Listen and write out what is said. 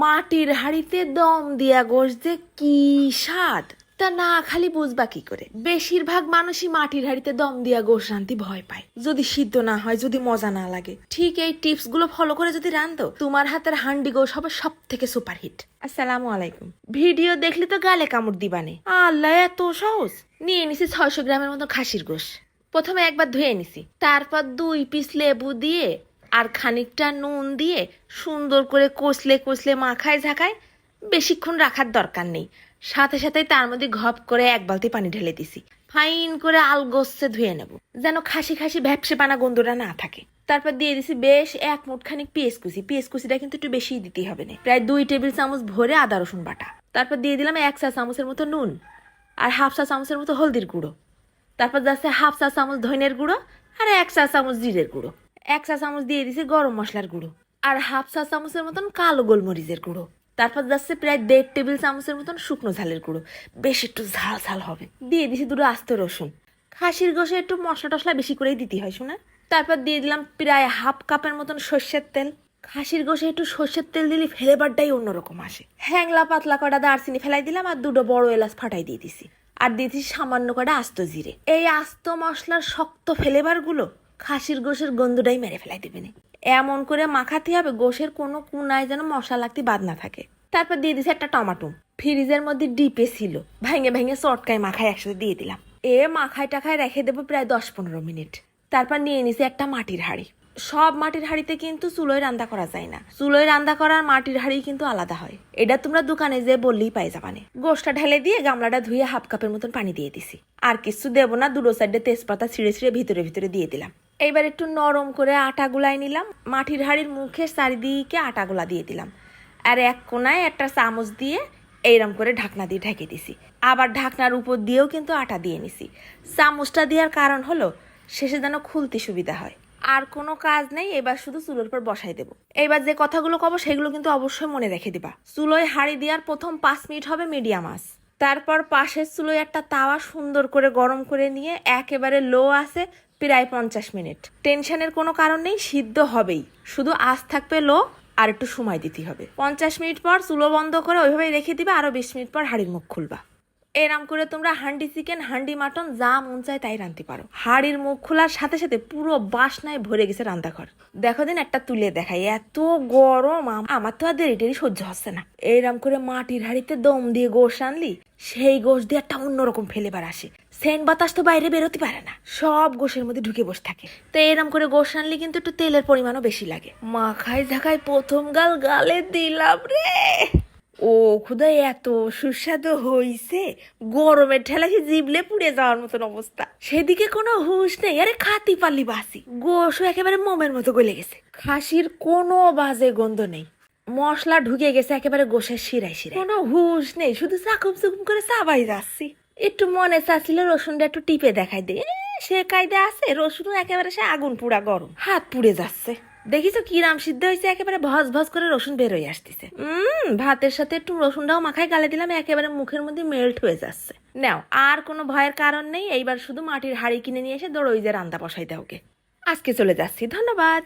মাটির হাঁড়িতে দম দিয়া গোশ যে কি স্বাদ তা না খালি বুঝবা কি করে। বেশিরভাগ মানুষই মাটির হাঁড়িতে দম দিয়া গোশ রান্তি ভয় পায়, যদি সিদ্ধ না হয়, যদি মজা না লাগে। ঠিক এই টিপস গুলো ফলো করে যদি রান্ধো, তোমার হাতের হান্ডি গোশ হবে সব থেকে সুপারহিট। আসসালামু আলাইকুম। ভিডিও দেখলি তো গালে কামড় দিবানে। আল্লাহ, এত সহজ। নিয়ে নিছি 600 গ্রামের মতো খাসির গোশ। প্রথমে একবার ধুয়ে নিছি, তারপর 2 পিস লেবু দিয়ে আর খানিকটা নুন দিয়ে সুন্দর করে কষলে কষলে মাখায় ঝাঁকায়। বেশিক্ষণ রাখার দরকার নেই, সাথে সাথে তার মধ্যে ঘপ করে 1 বালতি পানি ঢেলে দিছি। ফাইন করে আলগোছে ধুয়ে নেব, যেন খাসি খাসি ভ্যাপসে পানা গন্ধটা না থাকে। তারপর দিয়ে দিছি বেশ 1 মুঠ খানিক পেঁয়াজ কুচি। পেঁয়াজ কুচিটা কিন্তু একটু বেশি দিতেই হবে না, প্রায় 2 টেবিল চামচ ভরে আদা রসুন বাটা। তারপর দিয়ে দিলাম 1 চা চামচের মতো নুন আর 1/2 চা চামচের মতো হলদির গুঁড়ো। তারপর যাচ্ছে 1/2 চা চামচ ধনের গুঁড়ো আর 1 চা চামচ জিরের গুঁড়ো। 1 চা চামচ দিয়ে দিছি গরম মশলার গুঁড়ো আর 1/2 চা চামচের মতন কালো গোলমরিচের গুঁড়ো। তারপর যাচ্ছে প্রায় 1.5 টেবিল চামচের মতন শুকনো ঝালের গুঁড়ো, বেশ একটু ঝাল ঝাল হবে। দিয়ে দিছি 2 আস্ত রসুন। খাসির গোশে একটু মশলা টশলা বেশি করেই দিতে হয় শোনা। তারপর দিয়ে দিলাম প্রায় 1/2 কাপের মতন সর্ষের তেল। খাসির গোশে একটু সর্ষের তেল দিলে ফ্লেভারটাই অন্যরকম আসে। হ্যাংলা পাতলা কটা দারচিনি ফেলাই দিলাম আর 2 বড় এলাচ ফাটাই দিয়ে দিছি। আর দিয়েছি সামান্য কটা আস্ত জিরে। এই আস্ত মশলার শক্ত ফ্লেভার গুলো খাসির গোশের গন্ধটাই মেরে ফেলাই দেবে না। এমন করে মাখাতে হবে গোশের কোনো কোনায় যেন মশলা লাগতে বাদ না থাকে। তারপর দিয়ে দিছি একটা টমেটো, ফ্রিজের মধ্যে ডিপে ছিল, ভেঙে ভেঙে চটকায় মাখায় একসাথে দিয়ে দিলাম। মাখায় টাখায় রেখে দেবো প্রায় 10-15 মিনিট। তারপর নিয়ে নিছি একটা মাটির হাঁড়ি। সব মাটির হাঁড়িতে কিন্তু চুলোয় রান্না করা যায় না, চুলোয় রান্না করার মাটির হাঁড়ি কিন্তু আলাদা হয়। এটা তোমরা দোকানে যে বললেই পাই যাবানে। গোশটা ঢেলে দিয়ে গামলাটা ধুয়ে 1/2 কাপের মতন পানি দিয়ে দিছি। আর কিছু দেবো না, 2 সাইডে তেজপাতা ছিঁড়ে ছিঁড়ে ভিতরে ভিতরে দিয়ে দিলাম। এইবার একটু নরম করে আটা গুলাই নিলাম। মাটির হাঁড়ির মুখে চারিদিকে আটা গুলা দিয়ে দিলাম আর এক কোনায় একটা চামচ দিয়ে এইরকম করে ঢাকনা দিয়ে ঢেকে দিছি। আবার ঢাকনার উপর দিয়েও কিন্তু আটা দিয়ে নিছি। চামচটা দেওয়ার কারণ হলো শেষে যেন খুলতে সুবিধা হয়। আর কোনো কাজ নেই, এবার শুধু চুলোর পর বসাই দেবো। এবার যে কথাগুলো কব সেগুলো কিন্তু অবশ্যই মনে রেখে দিবা। চুলোয় হাঁড়ি দেওয়ার প্রথম 5 মিনিট হবে মিডিয়াম আঁচ। তারপর পাশের চুলোয় একটা তাওয়া সুন্দর করে গরম করে নিয়ে একেবারে লো আছে প্রায় 50 মিনিট। টেনশনের কোনো কারণ নেই, সিদ্ধ হবেই, শুধু আঁচ থাকবে লো আর একটু সময় দিতে হবে। 50 মিনিট পর চুলো বন্ধ করে ওইভাবে রেখে দিবা। আরো 20 মিনিট পর হাঁড়ির মুখ খুলবা। এরাম করে তোমরা হান্ডি চিকেন, হান্ডি মাটন যা মন চায় তাই রাঁধতে পারো। হাড়ির মুখ খোলার সাথে সাথে পুরো বাসনায় ভরে গেছে রান্নাঘর। দেখো দিন একটা তুলে দেখাই, এত গরম আমার তো আর দেরি সহ্য হচ্ছে না। এরাম করে মাটির হাঁড়িতে দম দিয়ে গোশ আনলি, সেই গোশ দিয়ে একটা অন্যরকম ফ্লেভার আসে। সেন্ট বাতাস তো বাইরে বেরোতে পারে না, সব গোশের মধ্যে ঢুকে বসে থাকে। তো এরম করে গোশ আনলি কিন্তু একটু তেলের পরিমাণও বেশি লাগে। মাখায় ঝাঁকায় প্রথম গালে দিলাম রে। ও খুদা, এত সুস্বাদু হইছে, গরমের ঠেলায় জিবলে পুড়ে যাওয়ার মতন অবস্থা। সেদিকে কোনো হুঁশ নেই, আরে খাতি পারলি বাসি। গোশও একেবারে মোমের মতো গলে গেছে, খাসির কোনো বাজে গন্ধ নেই, মশলা ঢুকে গেছে একেবারে গোশের শিরায় শিরায়। কোনো হুঁশ নেই, শুধু চাকুম চুকুম করে চাবাই যাচ্ছি। একটু মনে চাচ্ছিল রসুনটা একটু টিপে দেখাই দে, সে কায়দা আছে, রসুনও একেবারে সে আগুন পুড়া গরম, হাত পুড়ে যাচ্ছে। দেখিছো কি রাম সিদ্ধ হয়েছে, একেবারে ভজ ভজ করে রসুন বের হয়ে আসতেছে। ভাতের সাথে একটু রসুনটাও মাখায় গালে দিলাম, একেবারে মুখের মধ্যে মেল্ট হয়ে যাচ্ছে। নাও, আর কোনো ভয়ের কারণ নেই। এইবার শুধু মাটির হাঁড়ি কিনে নিয়ে এসে দৌড়ই যে রান্না বসাইতে হবে। আজকে চলে যাচ্ছি, ধন্যবাদ।